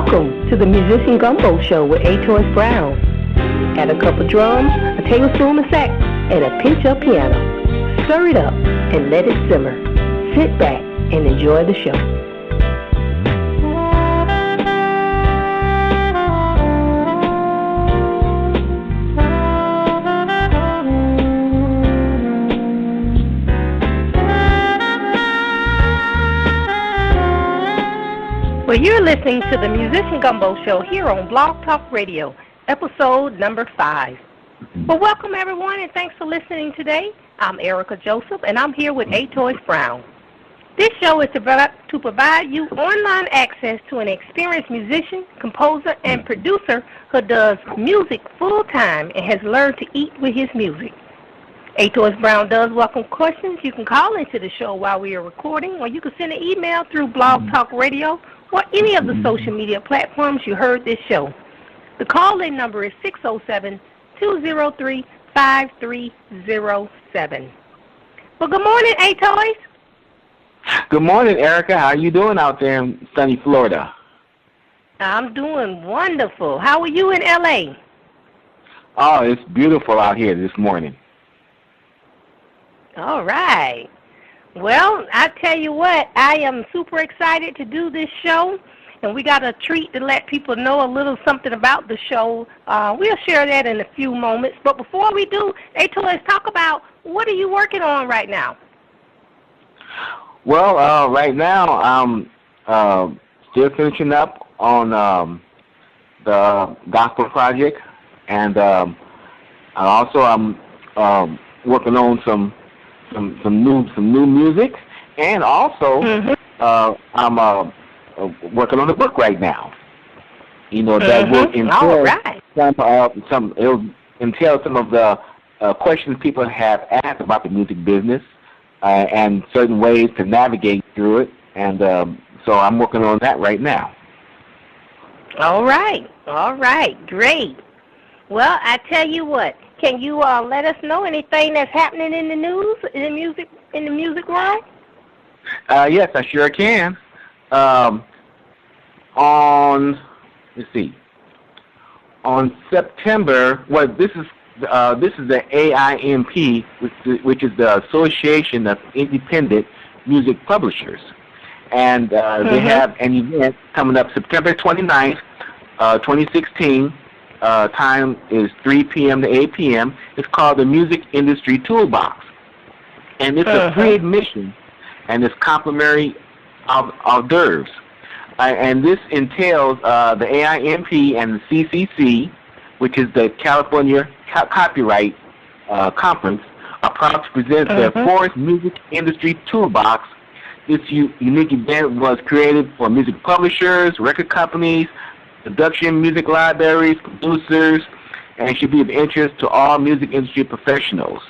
Welcome to the Musician Gumbo Show with Athoas Brown. Add a cup of drums, a tablespoon of sax, and a pinch of piano. Stir it up and let it simmer. Sit back and enjoy the show. Well, you're listening to the Musician Gumbo Show here on BlogTalk Radio, episode number 5. Well, welcome everyone, and thanks for listening today. I'm Erica Joseph, and I'm here with Athoas Brown. This show is to provide you online access to an experienced musician, composer, and producer who does music full-time and has learned to eat with his music. Athoas Brown does welcome questions. You can call into the show while we are recording, or you can send an email through BlogTalk Radio or any of the social media platforms you heard this show. The call-in number is 607-203-5307. Well, good morning, Athoas. Good morning, Erica. How are you doing out there in sunny Florida? I'm doing wonderful. How are you in L.A.? Oh, it's beautiful out here this morning. All right. Well, I tell you what, I am super excited to do this show, and we got a treat to let people know a little something about the show. We'll share that in a few moments. But before we do, Athoas, talk about what are you working on right now? Well, right now I'm still finishing up on the gospel project, and I'm working on some new music, and also I'm working on the book right now. You know, that will entail it'll entail some of the questions people have asked about the music business and certain ways to navigate through it, and so I'm working on that right now. All right, great. Well, I tell you what. Can you let us know anything that's happening in the news, in the music world? Yes, I sure can. On September, this is the AIMP, which is the Association of Independent Music Publishers, and they have an event coming up September 29th, 2016. Time is 3 p.m. to 8 p.m. It's called the Music Industry Toolbox. And it's a free admission, and it's complimentary hors d'oeuvres. And this entails the AIMP and the CCC, which is the California Copyright Conference, are proud to present their 4th Music Industry Toolbox. This unique event was created for music publishers, record companies, production music libraries, producers, and should be of interest to all music industry professionals.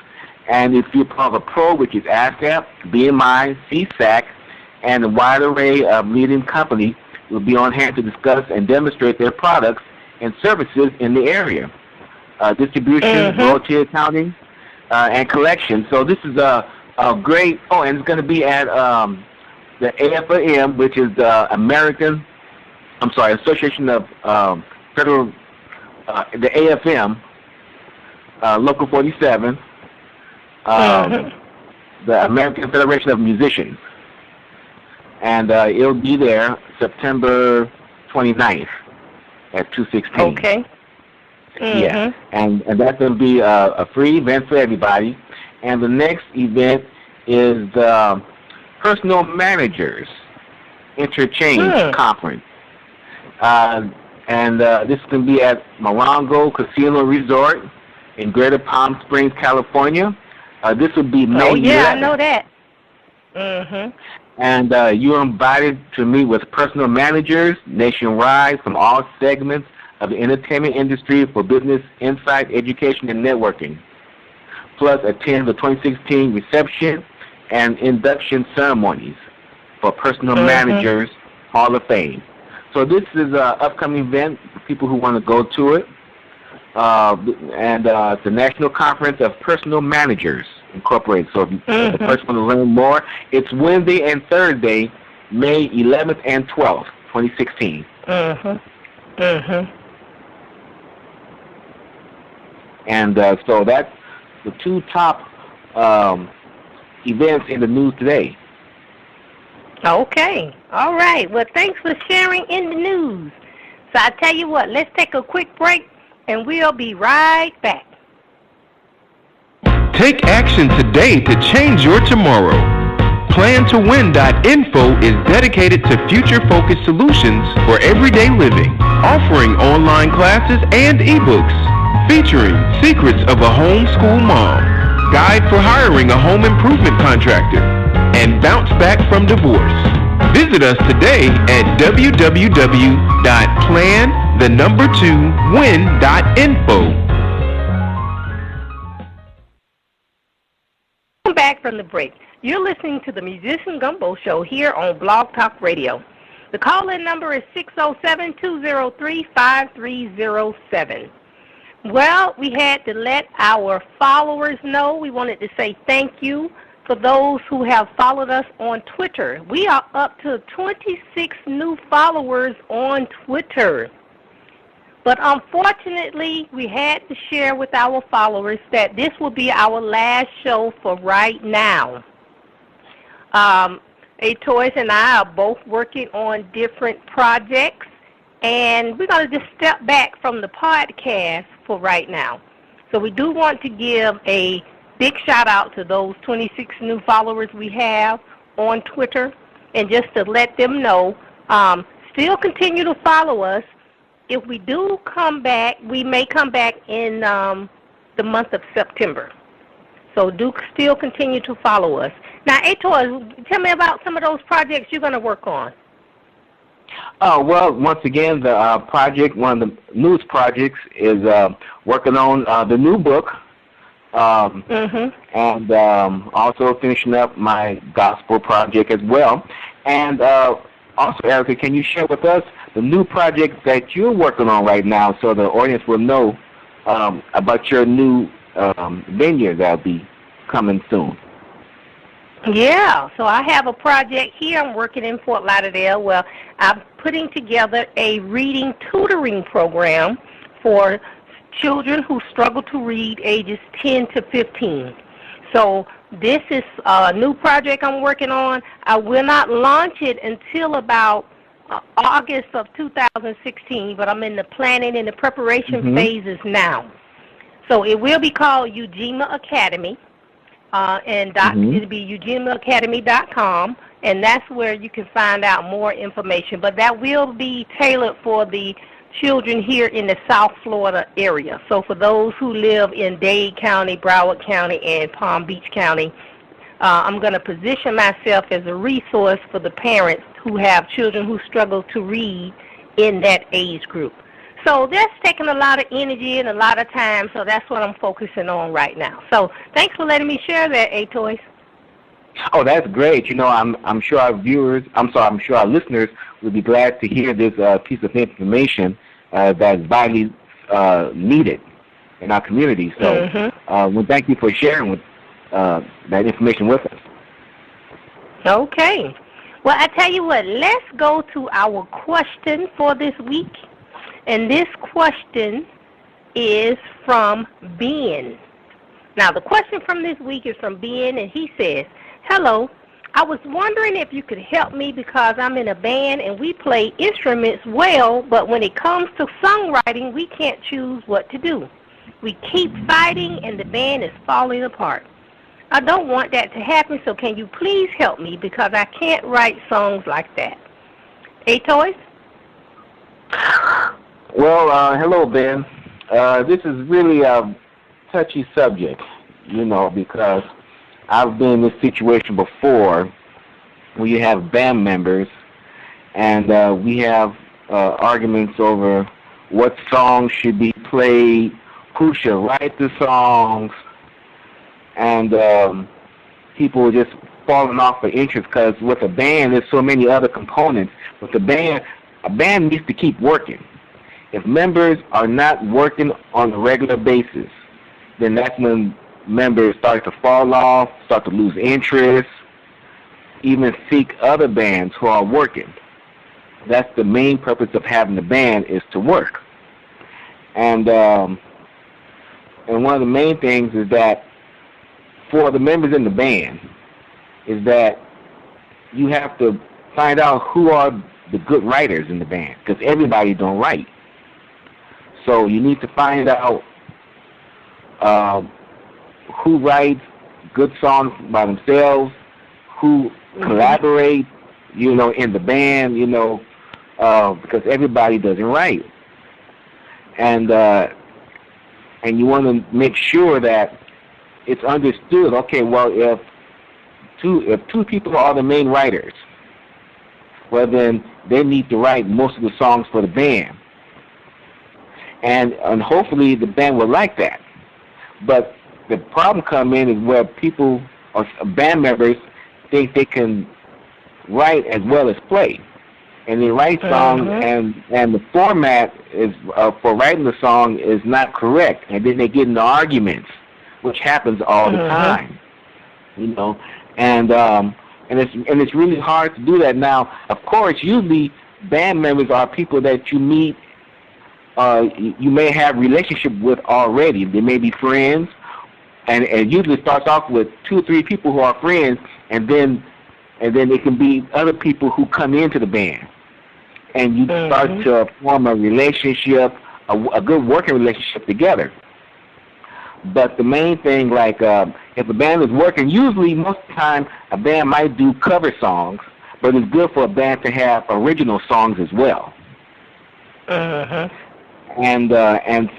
And if you're part of a pro, which is ASCAP, BMI, CSAC, and a wide array of leading companies will be on hand to discuss and demonstrate their products and services in the area. Distribution, royalty accounting, and collection. So this is a great, and it's going to be at the AFM, which is the Association of Federal, the AFM, Local 47, the American Federation of Musicians. And it'll be there September 29th at 2:16. Okay. Yeah, and that's going to be a free event for everybody. And the next event is the Personal Managers Interchange Conference. This is going to be at Morongo Casino Resort in Greater Palm Springs, California. This will be May 11th. I know that. And you're invited to meet with personal managers nationwide from all segments of the entertainment industry for business insight, education, and networking. Plus, attend the 2016 reception and induction ceremonies for Personal Managers Hall of Fame. So this is an upcoming event for people who want to go to it. And it's the National Conference of Personal Managers Incorporated. So if the person wants to learn more, it's Wednesday and Thursday, May 11th and 12th, 2016. And so that's the two top events in the news today. Okay. All right. Well, thanks for sharing in the news. So I tell you what, let's take a quick break, and we'll be right back. Take action today to change your tomorrow. PlanToWin.info is dedicated to future-focused solutions for everyday living, offering online classes and ebooks, featuring Secrets of a Homeschool Mom, Guide for Hiring a Home Improvement Contractor, and Bounce Back from Divorce. Visit us today at www.plan2win.info. Welcome back from the break. You're listening to the Musician Gumbo Show here on Blog Talk Radio. The call-in number is 607-203-5307. Well, we had to let our followers know. We wanted to say thank you for those who have followed us on Twitter. We are up to 26 new followers on Twitter. But unfortunately, we had to share with our followers that this will be our last show for right now. Athoas and I are both working on different projects, and we're going to just step back from the podcast for right now. So we do want to give a big shout out to those 26 new followers we have on Twitter, and just to let them know, still continue to follow us. If we do come back, we may come back in the month of September. So do still continue to follow us. Now, Athoas, tell me about some of those projects you're going to work on. Well, once again, the project, one of the newest projects, is working on the new book, and also finishing up my gospel project as well. And also, Erica, can you share with us the new project that you're working on right now, so the audience will know about your new venue that'll be coming soon? Yeah, so I have a project here. I'm working in Fort Lauderdale. Well, I'm putting together a reading tutoring program for children who struggle to read ages 10 to 15. So this is a new project I'm working on. I will not launch it until about August of 2016, but I'm in the planning and the preparation phases now. So it will be called Ujima Academy, and it'll be ujimaacademy.com, and that's where you can find out more information. But that will be tailored for the children here in the South Florida area. So for those who live in Dade County, Broward County, and Palm Beach County, I'm going to position myself as a resource for the parents who have children who struggle to read in that age group. So that's taking a lot of energy and a lot of time, so that's what I'm focusing on right now. So thanks for letting me share that, Athoas. Oh, that's great. You know, I'm sure our viewers, I'm sure our listeners will be glad to hear this piece of information that's vitally needed in our community. So well, thank you for sharing with that information with us. Okay. Well, I tell you what, let's go to our question for this week. And this question is from Ben. Now, the question from this week is from Ben, and he says, "Hello, I was wondering if you could help me because I'm in a band and we play instruments well, but when it comes to songwriting, we can't choose what to do. We keep fighting and the band is falling apart. I don't want that to happen, so can you please help me because I can't write songs like that." Athoas? Well, hello, Ben. This is really a touchy subject, you know, because I've been in this situation before where you have band members and we have arguments over what songs should be played, who should write the songs, and people are just falling off of interest because with a band, there's so many other components. With a band needs to keep working. If members are not working on a regular basis, then that's when members start to fall off, start to lose interest, even seek other bands who are working. that's the main purpose of having the band, is to work. And one of the main things is that for the members in the band is that you have to find out who are the good writers in the band, because everybody don't write. So you need to find out who writes good songs by themselves, who collaborate, in the band, because everybody doesn't write. And you want to make sure that it's understood. Okay, well, if two people are the main writers, well, then they need to write most of the songs for the band, and hopefully the band will like that. But the problem comes in is where people or band members think they can write as well as play, and they write songs, and the format is for writing the song is not correct, and then they get into arguments, which happens all the time, and it's really hard to do that. Now, of course, usually band members are people that you meet, you may have relationship with already. They may be friends, and it usually starts off with 2 or 3 people who are friends, and then it can be other people who come into the band, and you start to form a relationship, a good working relationship together. But the main thing, like if a band is working, usually most of the time a band might do cover songs, but it's good for a band to have original songs as well. And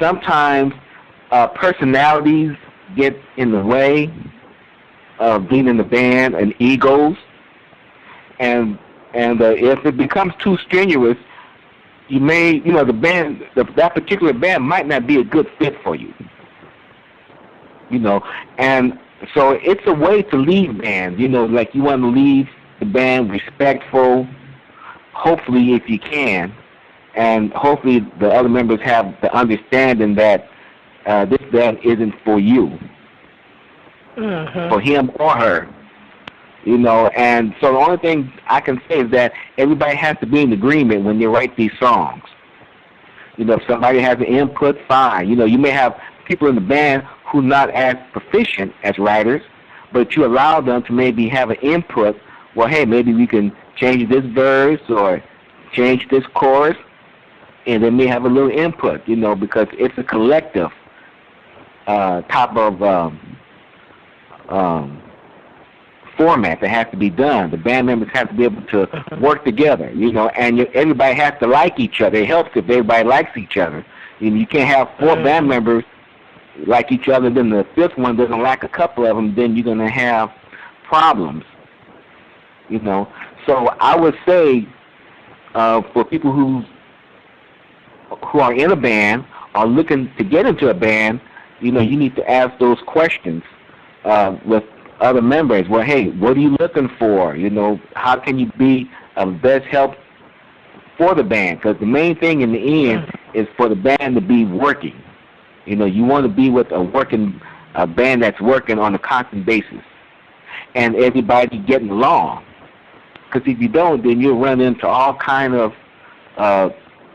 sometimes personalities get in the way of being in the band, and egos, and if it becomes too strenuous, you may, the band, that particular band might not be a good fit for you. And so it's a way to leave bands, like you want to leave the band respectful, hopefully, if you can, and hopefully the other members have the understanding that this band isn't for you, for him or her, and so the only thing I can say is that everybody has to be in agreement when they write these songs. If somebody has an input, fine. You may have people in the band who not as proficient as writers, but you allow them to maybe have an input. Well, hey, maybe we can change this verse or change this chorus, and they may have a little input, because it's a collective type of format that has to be done. The band members have to be able to work together, and everybody has to like each other. It helps if everybody likes each other. You can't have 4 band members like each other, then the 5th one doesn't like a couple of them, then you're going to have problems, So I would say for people who are in a band or looking to get into a band, you need to ask those questions with other members. Well, hey, what are you looking for? How can you be of best help for the band? Because the main thing in the end is for the band to be working. You want to be with a band that's working on a constant basis, and everybody getting along. Because if you don't, then you'll run into all kind of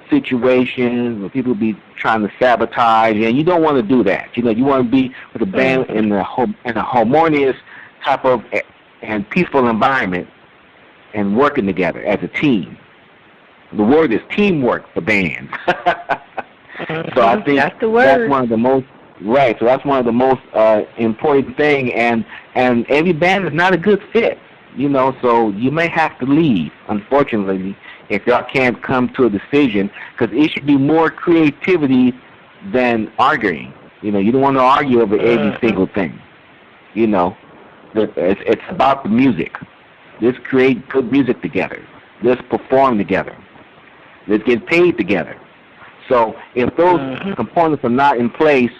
situations where people be trying to sabotage, and you don't want to do that. You want to be with a band in a harmonious type of and peaceful environment, and working together as a team. The word is teamwork for bands. So I think that's one of the most right. So that's one of the most important thing, and every band is not a good fit. So you may have to leave, unfortunately, if y'all can't come to a decision, because it should be more creativity than arguing. You don't want to argue over every single thing. It's about the music. Let's create good music together. Let's perform together. Let's get paid together. So if those components are not in place,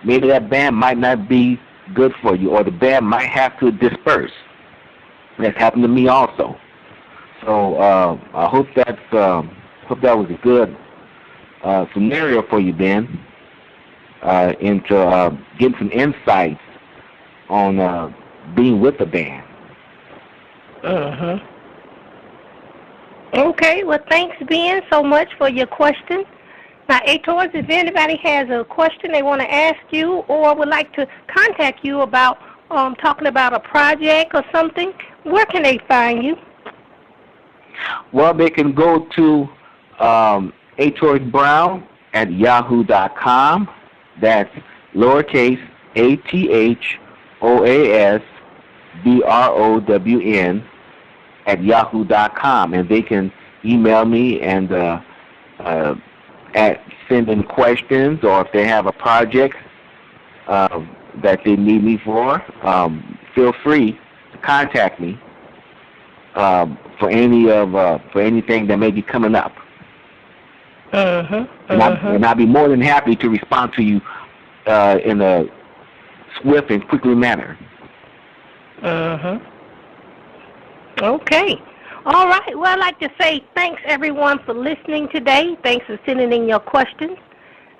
maybe that band might not be good for you, or the band might have to disperse. That's happened to me also. So I hope that was a good scenario for you, Ben, into getting some insights on being with the band. Okay, well, thanks, Ben, so much for your question. Now, Athoas, if anybody has a question they want to ask you or would like to contact you about talking about a project or something, where can they find you? Well, they can go to Athoas Brown at yahoo.com. That's lowercase ATHOASBROWN at yahoo.com, and they can email me and send in questions, or if they have a project that they need me for, feel free to contact me for anything that may be coming up. And I'll be more than happy to respond to you in a swift and quickly manner. Okay. All right. Well, I'd like to say thanks, everyone, for listening today. Thanks for sending in your questions.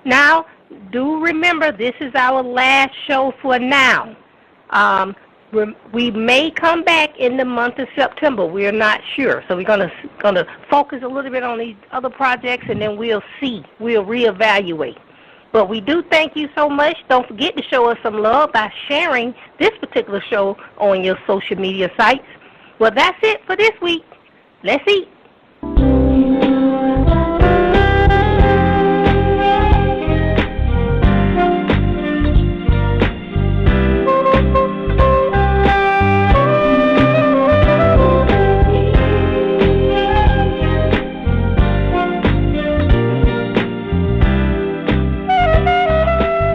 Now, do remember, this is our last show for now. We may come back in the month of September. We're not sure. So we're gonna focus a little bit on these other projects, and then we'll see. We'll reevaluate. But we do thank you so much. Don't forget to show us some love by sharing this particular show on your social media sites. Well, that's it for this week. Let's eat.